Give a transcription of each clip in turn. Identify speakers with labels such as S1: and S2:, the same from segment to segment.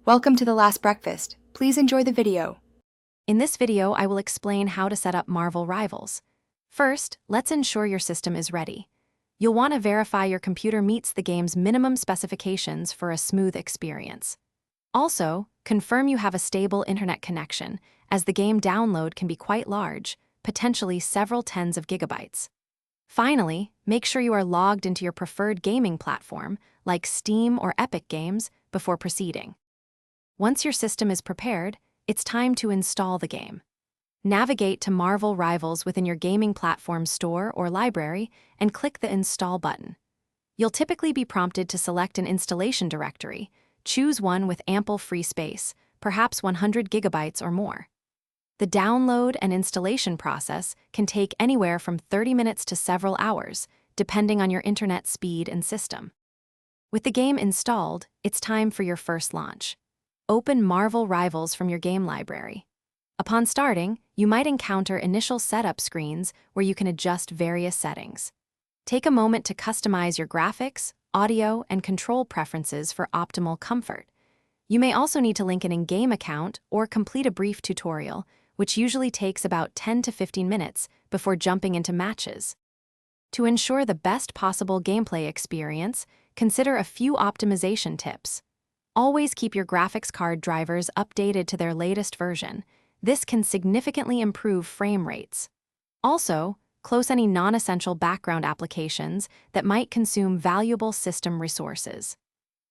S1: Welcome to The Last Breakfast. Please enjoy the video.
S2: In this video, I will explain how to set up Marvel Rivals. First, let's ensure your system is ready. You'll want to verify your computer meets the game's minimum specifications for a smooth experience. Also, confirm you have a stable internet connection, as the game download can be quite large, potentially several tens of gigabytes. Finally, make sure you are logged into your preferred gaming platform, like Steam or Epic Games, before proceeding. Once your system is prepared, it's time to install the game. Navigate to Marvel Rivals within your gaming platform store or library and click the Install button. You'll typically be prompted to select an installation directory. Choose one with ample free space, perhaps 100 gigabytes or more. The download and installation process can take anywhere from 30 minutes to several hours, depending on your internet speed and system. With the game installed, it's time for your first launch. Open Marvel Rivals from your game library. Upon starting, you might encounter initial setup screens where you can adjust various settings. Take a moment to customize your graphics, audio, and control preferences for optimal comfort. You may also need to link an in-game account or complete a brief tutorial, which usually takes about 10 to 15 minutes before jumping into matches. To ensure the best possible gameplay experience, consider a few optimization tips. Always keep your graphics card drivers updated to their latest version. This can significantly improve frame rates. Also, close any non-essential background applications that might consume valuable system resources.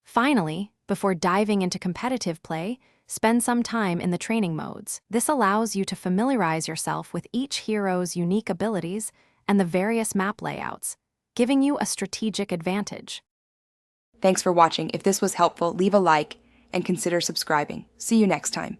S2: Finally, before diving into competitive play, spend some time in the training modes. This allows you to familiarize yourself with each hero's unique abilities and the various map layouts, giving you a strategic advantage.
S1: Thanks for watching. If this was helpful, leave a like and consider subscribing. See you next time.